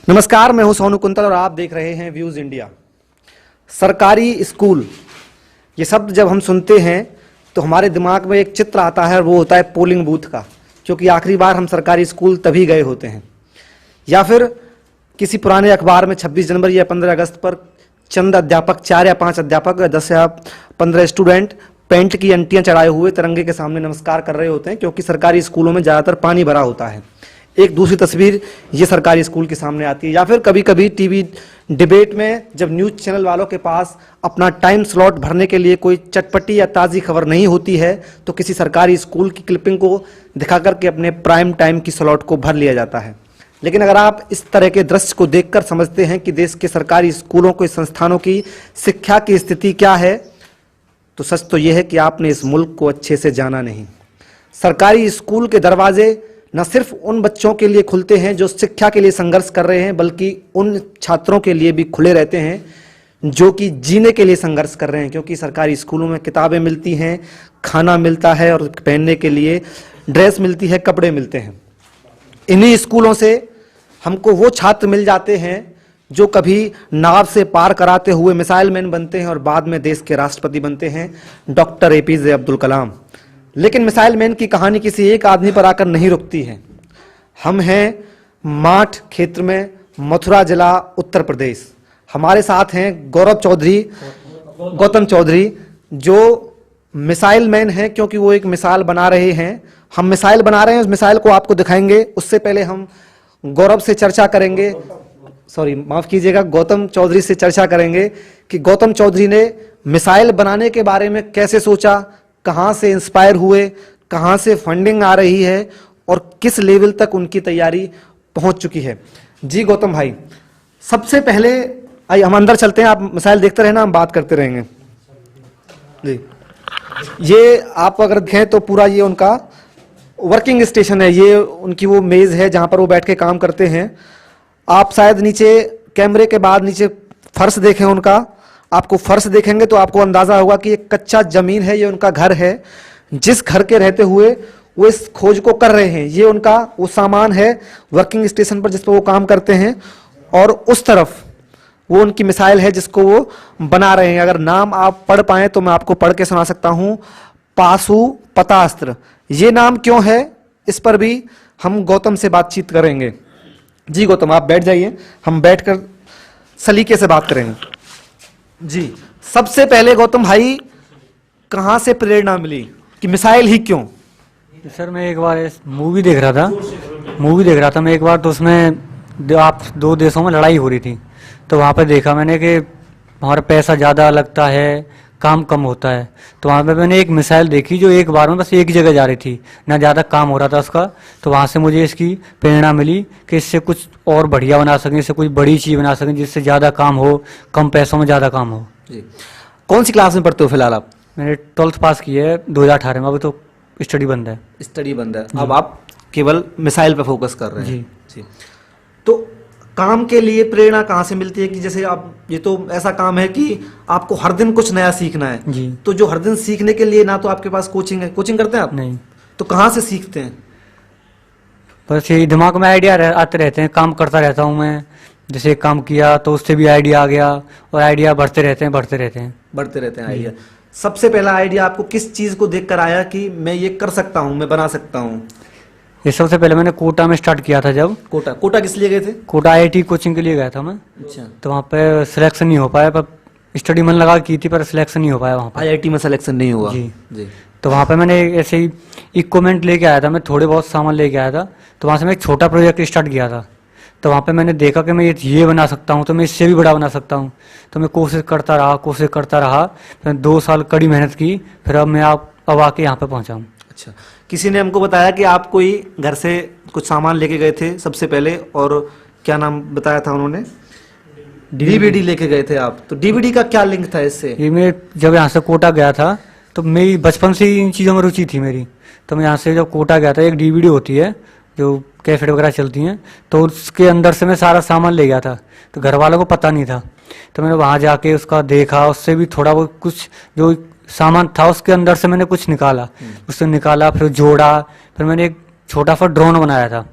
नमस्कार, मैं हूं सोनू कुंतल और आप देख रहे हैं व्यूज इंडिया। सरकारी स्कूल, ये शब्द जब हम सुनते हैं तो हमारे दिमाग में एक चित्र आता है, वो होता है पोलिंग बूथ का, क्योंकि आखिरी बार हम सरकारी स्कूल तभी गए होते हैं। या फिर किसी पुराने अखबार में 26 जनवरी या 15 अगस्त पर चंद अध्यापक, 4 या 5 अध्यापक या 10 या 15 स्टूडेंट पेंट की अंटियां चढ़ाए हुए तिरंगे के सामने नमस्कार कर रहे होते हैं, क्योंकि सरकारी स्कूलों में ज़्यादातर पानी भरा होता है। एक दूसरी तस्वीर ये सरकारी स्कूल के सामने आती है। या फिर कभी कभी टीवी डिबेट में जब न्यूज़ चैनल वालों के पास अपना टाइम स्लॉट भरने के लिए कोई चटपटी या ताज़ी खबर नहीं होती है, तो किसी सरकारी स्कूल की क्लिपिंग को दिखा करके अपने प्राइम टाइम की स्लॉट को भर लिया जाता है। लेकिन अगर आप इस तरह के दृश्य को देखकर समझते हैं कि देश के सरकारी स्कूलों के संस्थानों की शिक्षा की स्थिति क्या है, तो सच तो यह है कि आपने इस मुल्क को अच्छे से जाना नहीं। सरकारी स्कूल के दरवाजे न सिर्फ उन बच्चों के लिए खुलते हैं जो शिक्षा के लिए संघर्ष कर रहे हैं, बल्कि उन छात्रों के लिए भी खुले रहते हैं जो कि जीने के लिए संघर्ष कर रहे हैं। क्योंकि सरकारी स्कूलों में किताबें मिलती हैं, खाना मिलता है और पहनने के लिए ड्रेस मिलती है, कपड़े मिलते हैं। इन्हीं स्कूलों से हमको वो छात्र मिल जाते हैं जो कभी नाव से पार कराते हुए मिसाइल मैन बनते हैं और बाद में देश के राष्ट्रपति बनते हैं, डॉक्टर APJ अब्दुल कलाम। लेकिन मिसाइल मैन की कहानी किसी एक आदमी पर आकर नहीं रुकती है। हम हैं माठ क्षेत्र में, मथुरा जिला, उत्तर प्रदेश। हमारे साथ हैं गौतम चौधरी, जो मिसाइल मैन हैं, क्योंकि वो एक मिसाइल बना रहे हैं। हम मिसाइल बना रहे हैं, उस मिसाइल को आपको दिखाएंगे। उससे पहले हम गौरव से चर्चा करेंगे, माफ कीजिएगा, गौतम चौधरी से चर्चा करेंगे कि गौतम चौधरी ने मिसाइल बनाने के बारे में कैसे सोचा, कहाँ से इंस्पायर हुए, कहाँ से फंडिंग आ रही है और किस लेवल तक उनकी तैयारी पहुंच चुकी है। जी गौतम भाई, सबसे पहले आइए हम अंदर चलते हैं, आप मिसाइल देखते रहना, हम बात करते रहेंगे। जी, ये आप अगर देखें तो पूरा ये उनका वर्किंग स्टेशन है, ये उनकी वो मेज है जहाँ पर वो बैठ के काम करते हैं। आप शायद नीचे कैमरे के बाद नीचे फर्श देखें उनका, आपको फर्श देखेंगे तो आपको अंदाजा होगा कि एक कच्चा जमीन है, ये उनका घर है। जिस घर के रहते हुए वो इस खोज को कर रहे हैं, ये उनका वो सामान है वर्किंग स्टेशन पर जिस पर वो काम करते हैं। और उस तरफ वो उनकी मिसाइल है जिसको वो बना रहे हैं। अगर नाम आप पढ़ पाएं तो मैं आपको पढ़ के सुना सकता हूं, पाशुपतास्त्र। ये नाम क्यों है, इस पर भी हम गौतम से बातचीत करेंगे। जी गौतम, आप बैठ जाइए, हम बैठकर सलीके से बात करेंगे। जी, सबसे पहले गौतम भाई, कहाँ से प्रेरणा मिली कि मिसाइल ही क्यों? सर, मैं एक बार मूवी देख रहा था मैं एक बार, तो उसमें दो देशों में लड़ाई हो रही थी। तो वहाँ पे देखा मैंने कि हमारा पैसा ज़्यादा लगता है, काम कम होता है। तो वहाँ पे मैंने एक मिसाइल देखी जो एक बार में बस एक जगह जा रही थी, ना ज़्यादा काम हो रहा था उसका। तो वहाँ से मुझे इसकी प्रेरणा मिली कि इससे कुछ और बढ़िया बना सकें, इससे कुछ बड़ी चीज़ बना सकें जिससे ज़्यादा काम हो, कम पैसों में ज़्यादा काम हो। जी, कौन सी क्लास में पढ़ते हो फिलहाल आप? मैंने 12th पास की है 2018 में, अभी तो स्टडी बंद है। स्टडी बंद है, अब आप केवल मिसाइल पे फोकस कर रहे हैं। जी। तो काम के लिए प्रेरणा कहाँ से मिलती है कि जैसे आप, ये तो ऐसा काम है कि आपको हर दिन कुछ नया सीखना है जी। तो जो हर दिन सीखने के लिए ना तो आपके पास कोचिंग है, कोचिंग करते हैं आप? नहीं। तो कहाँ से सीखते हैं? बस यही दिमाग में आइडिया आते रहते हैं, काम करता रहता हूँ मैं। जैसे काम किया तो उससे भी आइडिया आ गया और आइडिया बढ़ते रहते हैं आइडिया। सबसे पहला आइडिया आपको किस चीज को देखकर आया कि मैं ये कर सकता हूँ, मैं बना सकता हूँ? ये सबसे पहले मैंने कोटा में स्टार्ट किया था। जब कोटा किस लिए गए थे? कोटा IIT कोचिंग के लिए गया था मैं। अच्छा। तो वहाँ पे सिलेक्शन नहीं हो पाया, पर स्टडी मन लगा की थी, पर सिलेक्शन नहीं हो पाया वहाँ पे। IIT में सिलेक्शन नहीं हुआ? जी। तो वहाँ पे मैंने ऐसे ही इक्विपमेंट लेके आया था, मैं थोड़े बहुत सामान लेके आया था। तो वहाँ से मैं एक छोटा प्रोजेक्ट स्टार्ट किया था। तो वहाँ पे मैंने देखा कि मैं ये बना सकता हूँ, तो मैं इससे भी बड़ा बना सकता हूँ। तो मैं कोशिश करता रहा। फिर 2 साल कड़ी मेहनत की, फिर अब मैं अब आके यहाँ पे पहुँचा हूँ। अच्छा, किसी ने हमको बताया कि आप कोई घर से कुछ सामान लेके गए थे सबसे पहले, और क्या नाम बताया था उन्होंने? DVD लेके गए थे आप। तो DVD का क्या लिंक था इससे? ये मैं जब यहाँ से कोटा गया था तो मेरी बचपन से ही इन चीज़ों में रुचि थी मेरी। तो मैं यहाँ से जब कोटा गया था, एक DVD होती है जो कैसेट वगैरह चलती हैं, तो उसके अंदर से मैं सारा सामान ले गया था। तो घर वालों को पता नहीं था। तो मैंने वहाँ जाके उसका देखा, उससे भी थोड़ा बहुत कुछ जो सामान था उसके अंदर से मैंने कुछ निकाला, उससे निकाला, फिर जोड़ा। फिर मैंने एक छोटा सा ड्रोन बनाया था,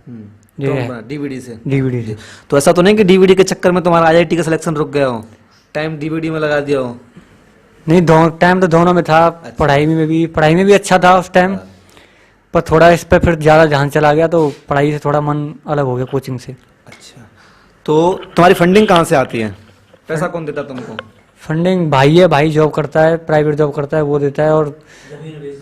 डीवीडी से। डीवीडी से। तो ऐसा तो नहीं कि डीवीडी के चक्कर में तुम्हारा आईआईटी का सिलेक्शन रुक गया हो, टाइम डीवीडी में लगा दिया हो? नहीं, टाइम तो दोनों में था। पढ़ाई में भी अच्छा था उस टाइम, पर थोड़ा इस पे फिर ज़्यादा ध्यान चला गया तो पढ़ाई से थोड़ा मन अलग हो गया कोचिंग से। अच्छा, तो तुम्हारी फंडिंग कहाँ से आती है? पैसा कौन देता तुमको? फंडिंग भाई है, भाई जॉब करता है, प्राइवेट जॉब करता है, वो देता है। और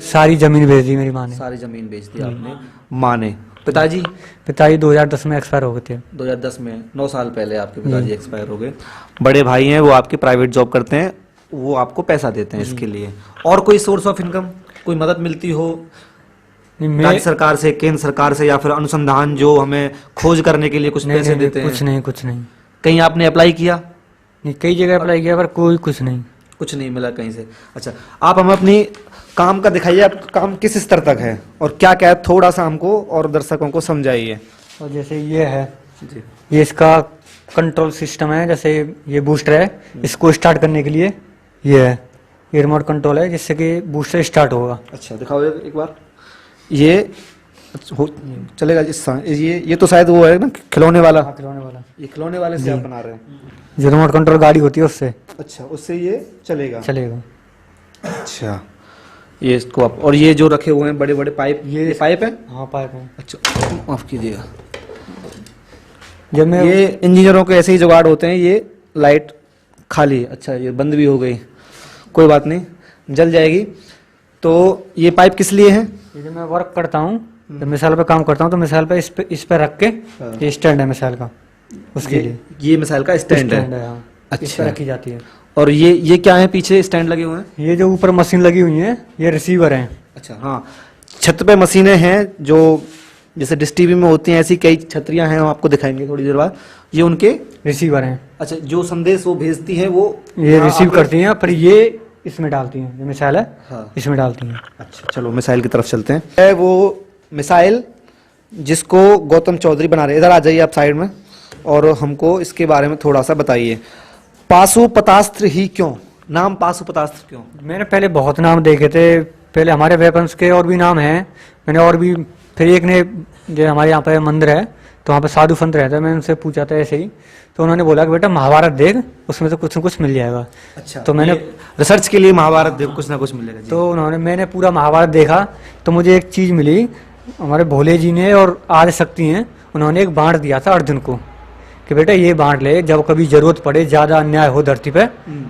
सारी जमीन बेच दी मेरी माँ ने। सारी जमीन बेच दी आपने, माँ ने। पिताजी? पिताजी 2010 में एक्सपायर हो गए थे। 2010 में, 9 साल पहले आपके पिताजी एक्सपायर हो गए। बड़े भाई हैं, वो आपके प्राइवेट जॉब करते हैं, वो आपको पैसा देते हैं इसके लिए। और कोई सोर्स ऑफ इनकम, कोई मदद मिलती हो राज्य सरकार से, केंद्र सरकार से, या फिर अनुसंधान जो हमें खोज करने के लिए कुछ पैसे देते हैं? कुछ नहीं। कहीं आपने अप्लाई किया? नहीं, कई जगह अप्लाई किया पर कुछ नहीं मिला कहीं से। अच्छा, आप हमें अपनी काम का दिखाइए, आपका काम किस स्तर तक है और क्या क्या है, थोड़ा सा हमको और दर्शकों को समझाइए। और जैसे ये है जी, ये इसका कंट्रोल सिस्टम है। जैसे ये बूस्टर है, इसको स्टार्ट करने के लिए ये है, ये रिमोट कंट्रोल है जिससे कि बूस्टर स्टार्ट होगा। अच्छा, दिखाओ एक बार। ये चलेगा ये तो शायद वो है ना, खिलौने वाला। खिलौने वाला, ये खिलौने वाले से आप बना रहे हैं? जो रिमोट कंट्रोल गाड़ी होती है उससे। अच्छा, उससे ये चलेगा? अच्छा, ये इसको आप, और ये जो रखे हुए हैं बड़े बड़े पाइप, ये पाइप है? हाँ, पाइप है। अच्छा, माफ कीजिएगा। जब मैं ये इंजीनियरों के ऐसे ही जुगाड़ होते हैं। ये लाइट खाली, अच्छा ये बंद भी हो गई, कोई बात नहीं, जल जाएगी। तो ये पाइप किस लिए है? ये जब मैं वर्क करता हूँ, जब मिसाइल पे काम करता हूँ तो मिसाइल पे इस पे रख के, ये स्टैंड है मिसाइल का, उसके लिए। ये मिसाइल का स्टैंड है? हाँ। अच्छा, इस पे रखी जाती है। और ये क्या है पीछे स्टैंड लगे हुए हैं? ये जो ऊपर मशीन लगी हुई है, ये रिसीवर है। अच्छा, हाँ, छत पे मशीनें हैं जो जैसे डिश टीवी में होती हैं, ऐसी कई छतरियां हैं, हम आपको दिखाएंगे थोड़ी देर बाद। ये उनके रिसीवर हैं। अच्छा, जो संदेश वो भेजती है वो ये रिसीव करती हैं, फिर ये इसमें डालती हैं। जो मिसाइल है, हाँ, इसमें डालती हैं। अच्छा, चलो मिसाइल की तरफ चलते हैं। है वो मिसाइल जिसको गौतम चौधरी बना रहे हैं। इधर आ जाइए आप साइड में, और हमको इसके बारे में थोड़ा सा बताइए। पाशुपतास्त्र ही क्यों? नाम पाशुपतास्त्र क्यों? मैंने पहले बहुत नाम देखे थे, पहले हमारे वेपन्स के और भी नाम हैं मैंने, और भी। फिर एक ने, जो हमारे यहाँ पे मंदिर है तो वहाँ पे साधु संत रहते हैं, मैंने उनसे पूछा था ऐसे ही, तो उन्होंने बोला कि बेटा महाभारत देख, उसमें तो कुछ न कुछ मिल जाएगा। अच्छा, तो मैंने रिसर्च के लिए महाभारत देख, कुछ ना कुछ मिलेगा जी। तो मैंने पूरा महाभारत देखा तो मुझे एक चीज़ मिली। हमारे भोले जी ने और आदि शक्ति हैं, उन्होंने एक बांट दिया था अर्जुन को कि बेटा ये बांट ले, जब कभी जरूरत पड़े, ज़्यादा अन्याय हो धरती पे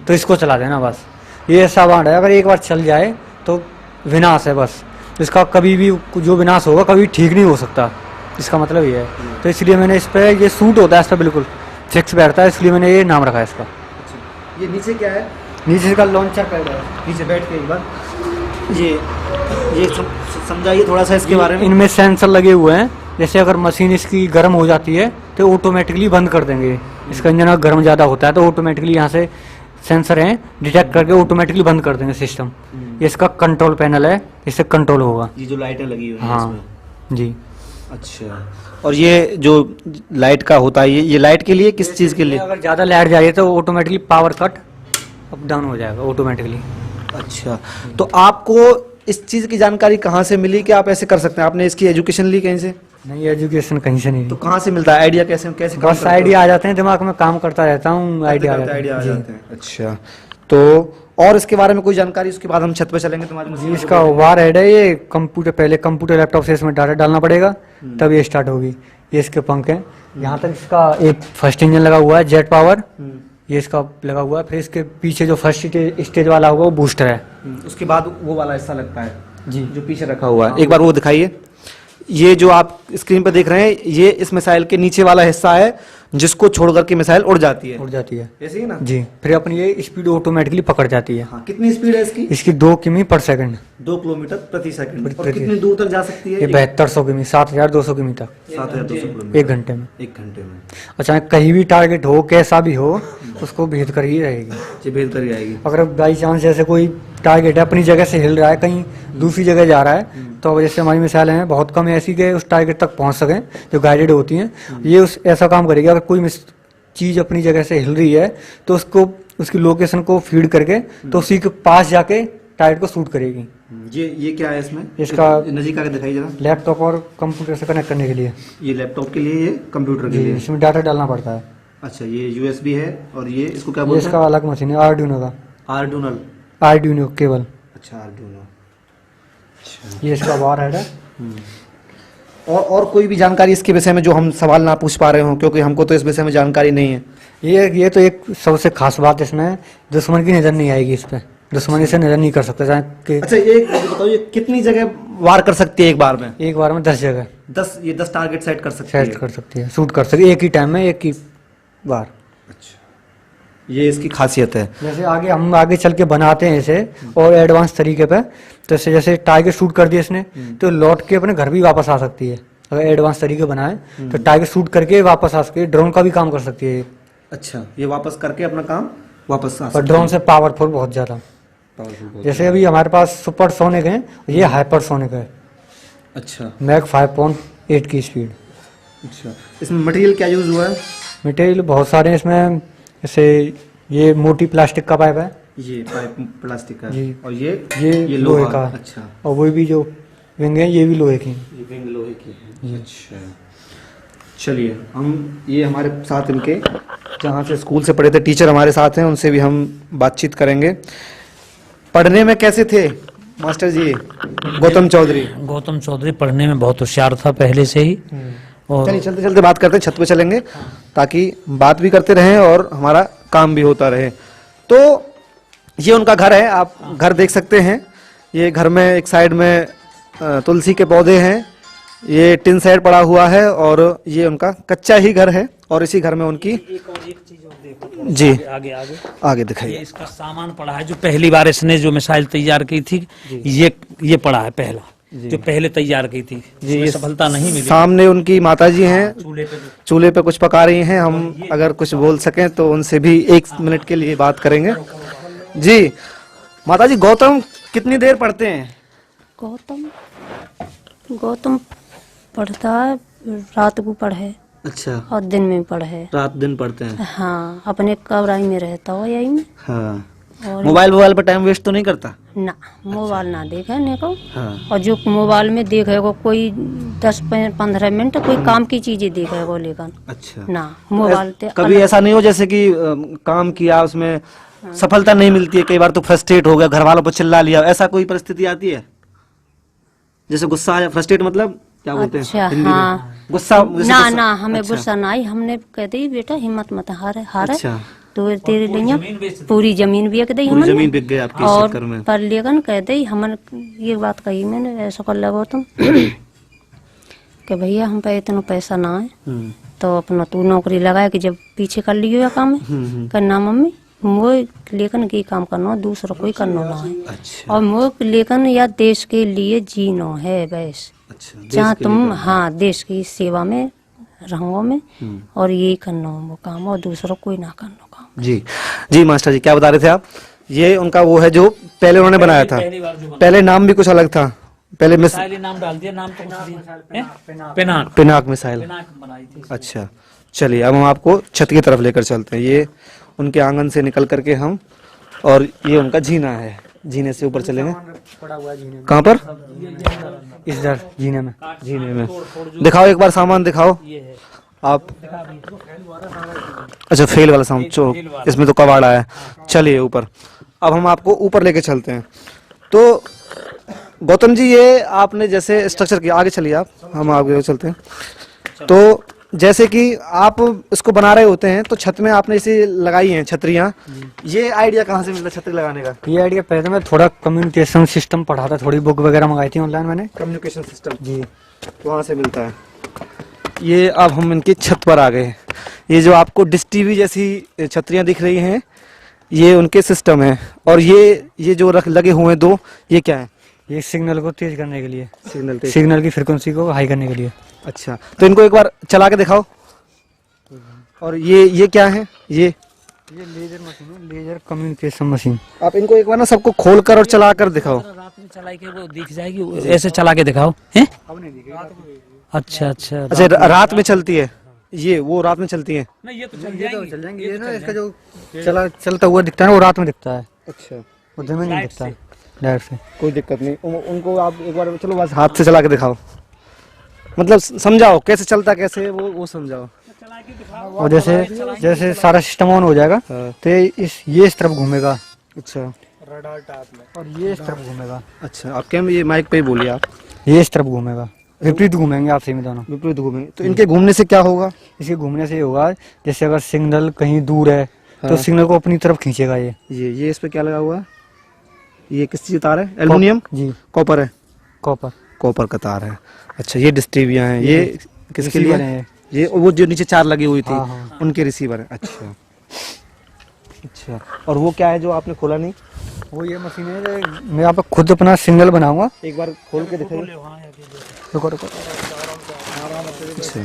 तो इसको चला देना बस। ये ऐसा बांट है, अगर एक बार चल जाए तो विनाश है बस। इसका कभी भी जो विनाश होगा कभी ठीक नहीं हो सकता, इसका मतलब ये है। तो इसलिए मैंने इस पे, ये सूट होता है इस पर, बिल्कुल फिक्स बैठता है, इसलिए मैंने ये नाम रखा है इसका। अच्छा, ये नीचे क्या है? नीचे का लॉन्चर पैड है। नीचे बैठ के एक बार ये समझाइए थोड़ा सा इसके बारे में। इनमें सेंसर लगे हुए हैं, जैसे अगर मशीन इसकी गर्म हो जाती है तो ऑटोमेटिकली बंद कर देंगे। इसका इंजन अगर गर्म ज़्यादा होता है तो ऑटोमेटिकली यहाँ से सेंसर हैं, डिटेक्ट करके ऑटोमेटिकली बंद कर देंगे सिस्टम। ये इसका कंट्रोल पैनल है, इससे कंट्रोल होगा। ये जो लाइटें लगी हुई हैं हाँ इसमें। जी। अच्छा, और ये जो लाइट का होता है, ये लाइट के लिए, किस चीज़ के लिए? अगर ज़्यादा लाइट जा रही है तो automatically power cut up down हो जाएगा ऑटोमेटिकली। अच्छा, तो आपको इस चीज़ की जानकारी कहाँ से मिली कि आप ऐसे कर सकते हैं? आपने इसकी एजुकेशन ली कहीं से? नहीं, एजुकेशन कहीं से नहीं। तो कहाँ से मिलता है आइडिया? कैसे कैसे बस आइडिया आ जाते हैं दिमाग में, काम करता रहता हूँ, आइडिया आ जाते हैं। अच्छा, तो और इसके बारे में कोई जानकारी? उसके बाद हम छत पे चलेंगे तुम्हारी मशीन। इसका वार हेड है, ये कंप्यूटर, पहले कंप्यूटर लैपटॉप से इसमें डाटा डालना पड़ेगा तब ये स्टार्ट होगी। ये इसके पंख हैं, यहाँ तक इसका एक फर्स्ट इंजन लगा हुआ है, जेट पावर, ये इसका लगा हुआ है। फिर इसके पीछे जो फर्स्ट स्टेज वाला होगा वो बूस्टर है। उसके बाद वो वाला हिस्सा लगता है जी, जो पीछे रखा हुआ है। एक बार वो दिखाइए। ये जो आप स्क्रीन पर देख रहे हैं, ये इस मिसाइल के नीचे वाला हिस्सा है जिसको छोड़ करके मिसाइल उड़ जाती है। ऐसे ही ना जी। फिर अपनी ये स्पीड ऑटोमेटिकली पकड़ जाती है। हाँ, कितनी स्पीड है इसकी? इसकी 2 किमी पर सेकंड, 2 किलोमीटर प्रति सेकंड। और कितनी दूर तक जा सकती है? ये 7200 किमी, 7200 किमी तक 7200 किलोमीटर 1 घंटे में। 1 घंटे में। अच्छा, कहीं भी टारगेट हो, कैसा भी हो, उसको भेद कर ही रहेगी। जी, भेद कर ही आएगी। अगर बाई चांस जैसे कोई टारगेट है अपनी जगह से हिल रहा है, कहीं दूसरी जगह जा रहा है, तो जैसे हमारी मिसाइलें हैं बहुत कम ऐसी के उस टारगेट तक पहुंच सकें, जो गाइडेड होती हैं। ये उस ऐसा काम करेगी, अगर कोई चीज़ अपनी जगह से हिल रही है तो उसको, उसकी लोकेशन को फीड करके तो उसी के पास जाके टारगेट को शूट करेगी। ये क्या है इसमें? इसका नजीक आके दिखाइए जरा। लैपटॉप और कंप्यूटर से कनेक्ट करने के लिए। ये लैपटॉप के लिए, ये कंप्यूटर के जी, लिए। इसमें डाटा डालना पड़ता है। अच्छा, ये यूएसबी है और ये इसको क्या ये बोलते इसका हैं? अलग मशीन है, आर्डुइनो का। आर्डुनल। Arduino cable. अच्छा, आर्डुइनो। अच्छा। ये इसका वार हेड है। और कोई भी जानकारी इसके विषय में जो हम सवाल ना पूछ पा रहे हो, क्योंकि हमको तो इस विषय में जानकारी नहीं है। ये तो एक सबसे खास बात इसमें, दुश्मन की नज़र नहीं आएगी इस पे, दुश्मन इसे नज़र नहीं कर सकता। चाहे कि अच्छा, एक बताओ, ये कितनी जगह वार कर सकती है एक बार में? एक बार में 10 जगह 10 टारगेट सेट कर सकती है। सेट कर सकती है, शूट कर सकती है एक ही टाइम में, एक ही बार। अच्छा, ये इसकी खासियत है। जैसे हम आगे चल के बनाते हैं इसे और एडवांस तरीके पे, तो जैसे टारगेट शूट कर दिया इसने तो लौट के अपने घर भी वापस आ सकती है। अगर एडवांस तरीके बनाए तो टारगेट शूट करके वापस आ सकती है। ड्रोन का भी काम कर सकती है। अच्छा, ये वापस करके अपना काम वापस आ पर ड्रोन से पावरफुल बहुत ज़्यादा। पावरफुल। जैसे अभी हमारे पास सुपरसोनिक है, ये हाइपरसोनिक है। अच्छा। मैक 5.8 की स्पीड। अच्छा, इसमें मटेरियल क्या यूज हुआ है? मटेरियल बहुत सारे हैं इसमें, जैसे ये मोटी प्लास्टिक का पाइप है, ये पाइप प्लास्टिक का जी। और ये लोहे का। अच्छा, और वो भी जो विंग है ये भी लोहे की। ये विंग लोहे की है। अच्छा, चलिए ये हमारे साथ इनके जहाँ से स्कूल से पढ़े थे टीचर हमारे साथ हैं, उनसे भी हम बातचीत करेंगे। पढ़ने में कैसे थे मास्टर जी गौतम चौधरी? गौतम चौधरी पढ़ने में बहुत होशियार था पहले से ही। और चलिए चलते चलते बात करते हैं, छत पे चलेंगे ताकि बात भी करते रहें और हमारा काम भी होता रहे। तो ये उनका घर है, आप घर देख सकते हैं। ये घर में एक साइड में तुलसी के पौधे हैं, ये टिन सेट पड़ा हुआ है और ये उनका कच्चा ही घर है। और इसी घर में उनकी एक चीज और देखो, जी आगे आगे आगे ये दिखाइए। इसका सामान पड़ा है जो पहली बार इसने जो मिसाइल तैयार की थी, ये पड़ा है पहला जो पहले तैयार की थी, जिसमें सफलता नहीं मिली। सामने उनकी माताजी हैं, चूल्हे पे चूल्हे पे कुछ पका रही हैं। हम अगर कुछ बोल सकें तो उनसे भी 1 मिनट के लिए बात करेंगे। जी माताजी, गौतम कितनी देर पढ़ते हैं? गौतम पढ़ता है, रात को पढ़े अच्छा, और दिन में पढ़े। रात दिन पढ़ते हैं। हाँ, अपने कमराई में रहता हो यही में। हाँ, और मोबाइल पर टाइम वेस्ट तो नहीं करता? ना, मोबाइल ना देखे ने को। हाँ। और जो मोबाइल में देखेगा कोई 10-15 मिनट कोई काम की चीजें देखेगा, लेकिन अच्छा, ना मोबाइल पे कभी ऐसा नहीं हो जैसे कि काम किया उसमें सफलता नहीं मिलती है, कई बार तो फ्रस्ट्रेट हो गया, घर वालों पर चिल्ला लिया, ऐसा कोई परिस्थिति आती है? जैसे गुस्सा आया, फ्रस्ट्रेट मतलब क्या बोलते हैं अच्छा, हिंदी में? हाँ। गुस्सा जैसे ना गुस्सा- ना, हमें अच्छा, गुस्सा ना आई। हमने कह दी बेटा हिम्मत मत हारे हारे, अच्छा, तो तेरे लिए पूरी जमीन बेच दी पूरी हमने। जमीन बिक गई आपके इस और चक्कर में। पर लेकिन कह दी हमने ये बात कही मैंने, ऐसा कर लगो तुम कि भैया हम पे इतना पैसा ना है, हम्म, तो अपना तू नौकरी लगाए कि जब पीछे कर लियो या काम है करना मम्मी वो लेकिन की काम करना, दूसरा कोई करना ना है। अच्छा, और वो लेकिन या देश के लिए जीना है बस। अच्छा, जहाँ देश के तुम लिए हाँ देश की सेवा में रहोगे में, और यही करना हो वो काम, और दूसरा कोई ना करना काम। जी जी मास्टर जी क्या बता रहे थे आप? ये उनका वो है जो पहले उन्होंने बनाया था, पहली बार जो पहले नाम भी कुछ अलग था, पहले मिसाइल ही नाम डाल दिया, नाम तो कुछ दिया, पेनाक पिनाक मिसाइल। पेनाक बनाई थी। अच्छा, चलिए अब हम आपको छत की तरफ लेकर चलते हैं। ये उनके आंगन से निकल करके हम, और ये उनका जीना है, जीने से ऊपर चलेंगे। पड़ा हुआ है जीने में, कहाँ पर? इस दर जीने में। जीने में दिखाओ, एक बार सामान दिखाओ आप। अच्छा, फेल वाला सामान, इसमें तो कबाड़ा है। चलिए ऊपर, अब हम आपको ऊपर लेके चलते हैं। तो गौतम जी ये आपने जैसे स्ट्रक्चर किया, आगे चलिए आप, हम आगे चलते हैं। तो जैसे कि आप इसको बना रहे होते हैं तो छत में आपने इसे लगाई हैं छतरियाँ, ये आइडिया कहाँ से मिला छतरी लगाने का? ये आइडिया पहले मैं थोड़ा कम्युनिकेशन सिस्टम पढ़ा था, थोड़ी बुक वगैरह मंगाई थी ऑनलाइन मैंने। कम्युनिकेशन सिस्टम जी, वहाँ से मिलता है ये। अब हम इनकी छत पर आ गए हैं। ये जो आपको डिश टीवी जैसी छतरियाँ दिख रही हैं, ये उनके सिस्टम है। और ये जो लगे हुए हैं 2, ये क्या है? ये सिग्नल को तेज करने के लिए, सिग्नल तेज। सिग्नल की फ्रिक्वेंसी को हाई करने के लिए। अच्छा, तो इनको एक बार चला के दिखाओ। और ये क्या है? ये लेजर मशीन है, लेजर कम्युनिकेशन मशीन। आप इनको एक बार ना सबको खोल कर और चला कर दिखाओ। रात में चलाई के वो दिख जाएगी, ऐसे चला के दिखाओ हैं। अच्छा अच्छा अच्छा, रात में चलती है ये, वो रात में चलती है। नहीं ये तो चल जाएंगे, ये ना इसका जो चलता हुआ दिखता है ना, वो रात में दिखता है, अच्छा, वो दिन में नहीं दिखता है। डायरेक्ट से। कोई दिक्कत नहीं। उनको आप एक बार चलो बस हाथ से चला के दिखाओ, मतलब समझाओ कैसे चलता कैसे है, वो समझाओ। और जैसे जैसे सारा सिस्टम ऑन हो जाएगा हाँ। तो ये इस तरफ घूमेगा अच्छा और ये इस तरफ घूमेगा, अच्छा, आप क्या ये माइक पे ही बोलिए आप। ये इस तरफ घूमेगा, विपरीत घूमेंगे आपसे में दोनों। विपरीत घूमेंगे तो इनके घूमने से क्या होगा? इसके घूमने से ये होगा जैसे अगर सिग्नल कहीं दूर है तो हाँ। सिग्नल को अपनी तरफ खींचेगा ये। ये इस पे क्या लगा हुआ है? ये किस चीज तार है? एल्युमिनियम, जी कॉपर है? कॉपर। कॉपर का तार है। अच्छा, ये डिस्ट्रीविया हैं, ये किसके लिए रिसीवर है ये वो जो नीचे 4 लगी हुई थी हाँ, हाँ। उनके रिसीवर है। अच्छा अच्छा, और वो क्या है जो आपने खोला नहीं? वो ये मशीन है जो मैं यहाँ पे खुद अपना सिग्नल बनाऊंगा। एक बार खोल के दिखाइए। रुको रुको। अच्छा,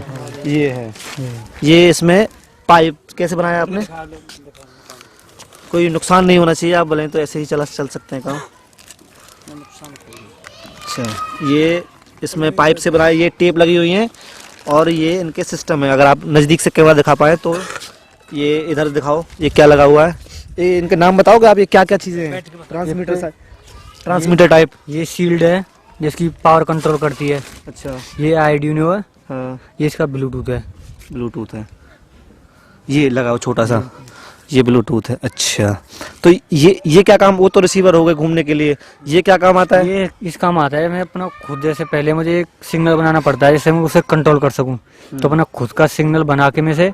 ये है, ये इसमें पाइप कैसे बनाया आपने? कोई नुकसान नहीं होना चाहिए, आप बोले तो ऐसे ही चल सकते हैं काम। अच्छा, ये इसमें पाइप से बनाया, ये टेप लगी हुई है और ये इनके सिस्टम है। अगर आप नज़दीक से कैमरा दिखा पाए तो ये इधर दिखाओ, ये क्या लगा हुआ है, ये इनके नाम बताओगे आप, ये क्या क्या चीज़ें हैं? Transmitter type. ये शील्ड है जिसकी पावर कंट्रोल करती है। अच्छा, ये आर्डिनो है, हाँ, ये इसका ब्लूटूथ है। ब्लूटूथ है, ये लगाओ छोटा सा, ये ब्लूटूथ है। अच्छा, तो ये क्या काम, वो तो रिसीवर हो गए घूमने के लिए, ये क्या काम आता है? ये इस काम आता है, मैं अपना खुद जैसे पहले मुझे एक सिग्नल बनाना पड़ता है जिससे मैं उसे कंट्रोल कर सकूं, तो अपना खुद का सिग्नल बना के मैं से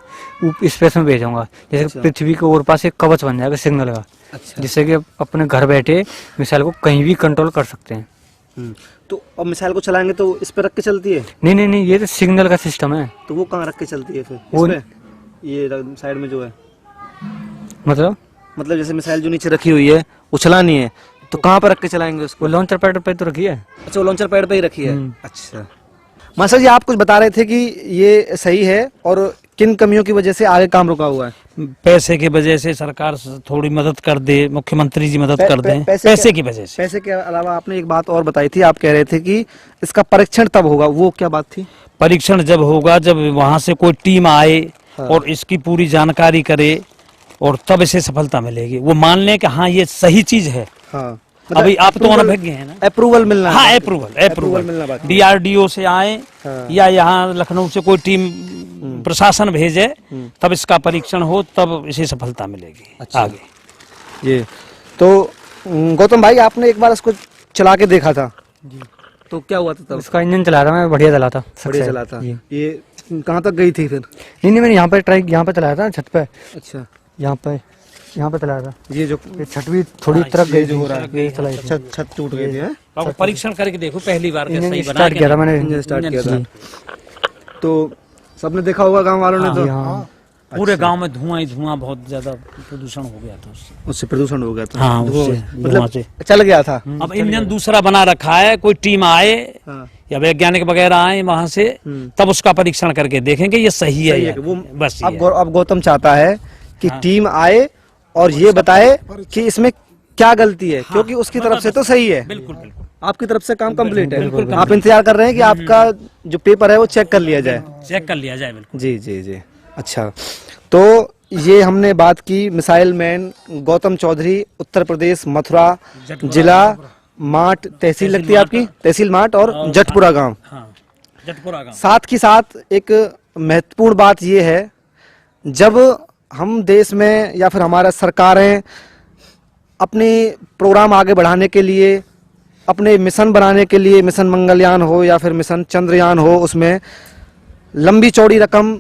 स्पेस में भेजूंगा। जैसे अच्छा। पृथ्वी के और पास एक कवच बन जाएगा सिग्नल का, अच्छा, जिससे कि अपने घर बैठे मिसाइल को कहीं भी कंट्रोल कर सकते हैं। तो अब मिसाइल को चलाएंगे तो इस पे रख के चलती है? नहीं, ये तो सिग्नल का सिस्टम है। तो वो कहाँ रख के चलती है फिर? वो- इसमें ये साइड में जो है, मतलब जैसे मिसाइल जो नीचे रखी हुई है वो चलानी है तो कहाँ पर रख के चलाएंगे उसको? वो लॉन्चर पैड पे तो रखी है। अच्छा, वो लॉन्चर पैड पे ही रखी है। हम्म। अच्छा, मास्टर जी आप कुछ बता रहे थे कि ये सही है और किन कमियों की वजह से आगे काम रुका हुआ है? पैसे की वजह से सरकार थोड़ी मदद कर दे, मुख्यमंत्री जी मदद कर दें, पैसे की वजह से। पैसे के अलावा आपने एक बात और बताई थी, आप कह रहे थे कि इसका परीक्षण तब होगा, वो क्या बात थी? परीक्षण जब होगा जब वहां से कोई टीम आए और इसकी पूरी जानकारी करे और तब इसे सफलता मिलेगी। वो मान लें कि हाँ ये सही चीज है। हाँ, अभी आप तो अनुभज्ञ हैं ना। अप्रूवल मिलना हाँ, है। अप्रूवल अप्रूवल मिलना बाकी। DRDO से आए हाँ। या यहाँ लखनऊ से कोई टीम प्रशासन भेजे तब इसका परीक्षण हो, तब इसे सफलता मिलेगी। अच्छा। आगे ये तो गौतम भाई आपने एक बार इसको चला के देखा था जी। तो क्या हुआ था तब? इसका इंजन चला था मैं, बढ़िया चला था, बढ़िया सक्सेस। चला था। जी। ये कहाँ तक गई थी फिर? नहीं, मैंने यहाँ पे ट्राई, यहाँ पे चलाया था छत पे, अच्छा, यहाँ पे चलाया था। ये जो ये छत भी थोड़ी तरफ गई जो हो रहा थी, ये चलाई थी। छत टूट गई थी, हैं? अब परीक्षण करके देखो पहली बार इंजन सही बना स्टार्ट किया था मैंने, इंजन स्टार्ट किया था। जी। तो सबने देखा होगा गांव वालों ने तो? हाँ, पूरे गांव में धुआं ही धुआं, बहुत ज्यादा प्रदूषण हो गया था उससे। उससे प्रदूषण हो गया था। हाँ, धुआं- उससे, धुआं मतलब से। चल गया था। अब इंजन दूसरा बना रखा है, कोई टीम आए हाँ। या वैज्ञानिक वगैरह आए वहां से, तब उसका परीक्षण करके देखेंगे ये सही है सही या है कि वो नहीं। बस ये है। अब गौतम चाहता है कि हाँ। टीम आए और ये बताए कि इसमें क्या गलती है, क्योंकि उसकी तरफ से तो सही है, बिल्कुल बिल्कुल आपकी तरफ से काम कंप्लीट है। बिल्कुल आप इंतजार कर रहे हैं कि आपका जो पेपर है वो चेक कर लिया जाए। चेक कर लिया जाए। बिल्कुल जी जी जी, अच्छा, तो ये हमने बात की मिसाइल मैन गौतम चौधरी, उत्तर प्रदेश, मथुरा जिला, माट तहसील लगती है आपकी, तहसील माट और जटपुरा गांव। हाँ, जटपुरा गांव। साथ ही साथ एक महत्वपूर्ण बात ये है, जब हम देश में या फिर हमारा सरकारें अपने प्रोग्राम आगे बढ़ाने के लिए, अपने मिशन बनाने के लिए, मिशन मंगलयान हो या फिर मिशन चंद्रयान हो, उसमें लंबी चौड़ी रकम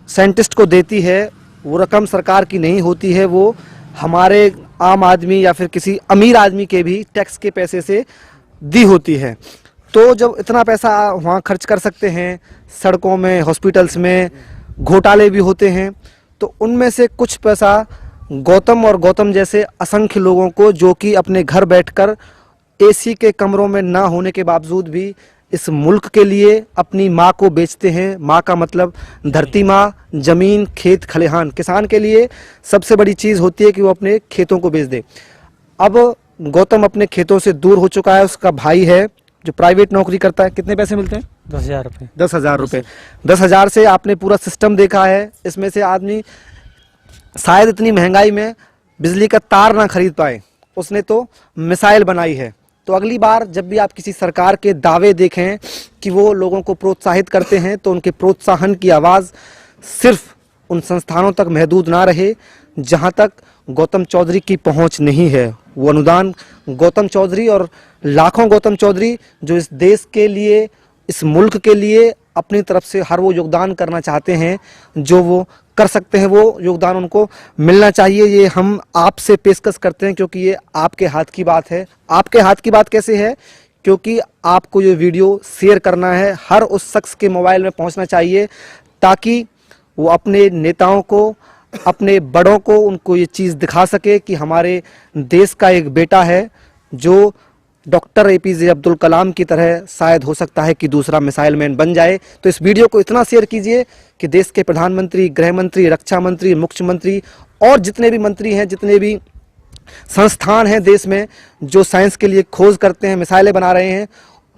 साइंटिस्ट को देती है, वो रकम सरकार की नहीं होती है, वो हमारे आम आदमी या फिर किसी अमीर आदमी के भी टैक्स के पैसे से दी होती है। तो जब इतना पैसा वहाँ खर्च कर सकते हैं, सड़कों में, हॉस्पिटल्स में घोटाले भी होते हैं, तो उनमें से कुछ पैसा गौतम और गौतम जैसे असंख्य लोगों को, जो कि अपने घर बैठकर एसी के कमरों में ना होने के बावजूद भी इस मुल्क के लिए अपनी माँ को बेचते हैं। माँ का मतलब धरती माँ, जमीन, खेत खलिहान। किसान के लिए सबसे बड़ी चीज़ होती है कि वो अपने खेतों को बेच दे। अब गौतम अपने खेतों से दूर हो चुका है, उसका भाई है जो प्राइवेट नौकरी करता है। कितने पैसे मिलते हैं? 10,000 रुपये। 10,000 रुपये। 10,000 से आपने पूरा सिस्टम देखा है, इसमें से आदमी शायद इतनी महंगाई में बिजली का तार ना खरीद पाए, उसने तो मिसाइल बनाई है। तो अगली बार जब भी आप किसी सरकार के दावे देखें कि वो लोगों को प्रोत्साहित करते हैं, तो उनके प्रोत्साहन की आवाज़ सिर्फ उन संस्थानों तक महदूद ना रहे जहां तक गौतम चौधरी की पहुंच नहीं है। वो अनुदान गौतम चौधरी और लाखों गौतम चौधरी जो इस देश के लिए, इस मुल्क के लिए अपनी तरफ से हर वो योगदान करना चाहते हैं जो वो कर सकते हैं, वो योगदान उनको मिलना चाहिए। ये हम आपसे पेशकश करते हैं क्योंकि ये आपके हाथ की बात है। आपके हाथ की बात कैसे है? क्योंकि आपको ये वीडियो शेयर करना है, हर उस शख्स के मोबाइल में पहुंचना चाहिए ताकि वो अपने नेताओं को, अपने बड़ों को, उनको ये चीज़ दिखा सके कि हमारे देश का एक बेटा है जो डॉक्टर APJ अब्दुल कलाम की तरह शायद हो सकता है कि दूसरा मिसाइल मैन बन जाए। तो इस वीडियो को इतना शेयर कीजिए कि देश के प्रधानमंत्री, गृह मंत्री, रक्षा मंत्री, मुख्यमंत्री और जितने भी मंत्री हैं, जितने भी संस्थान हैं देश में जो साइंस के लिए खोज करते हैं, मिसाइलें बना रहे हैं,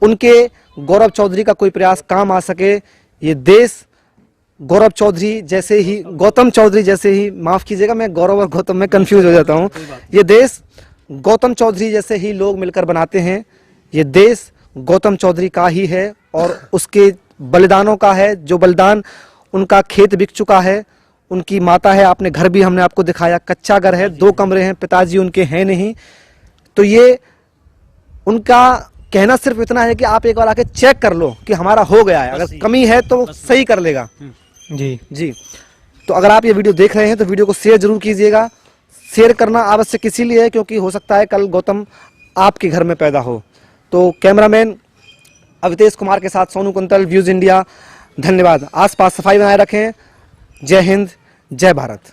उनके गौरव चौधरी का कोई प्रयास काम आ सके। ये देश गौरव चौधरी जैसे ही, गौतम चौधरी जैसे ही, माफ कीजिएगा मैं गौरव और गौतम में कंफ्यूज हो जाता हूँ, ये देश गौतम चौधरी जैसे ही लोग मिलकर बनाते हैं। ये देश गौतम चौधरी का ही है और उसके बलिदानों का है। जो बलिदान, उनका खेत बिक चुका है, उनकी माता है, आपने घर भी हमने आपको दिखाया, कच्चा घर है, 2 कमरे हैं, पिताजी उनके हैं नहीं। तो ये उनका कहना सिर्फ इतना है कि आप एक बार आके चेक कर लो कि हमारा हो गया है, अगर कमी है तो सही कर लेगा। जी। तो अगर आप ये वीडियो देख रहे हैं तो वीडियो को शेयर जरूर कीजिएगा। शेयर करना आवश्यक इसीलिए है क्योंकि हो सकता है कल गौतम आपके घर में पैदा हो। तो कैमरामैन अवितेश कुमार के साथ सोनू कुंतल, व्यूज इंडिया। धन्यवाद। आसपास सफाई बनाए रखें। जय हिंद, जय भारत।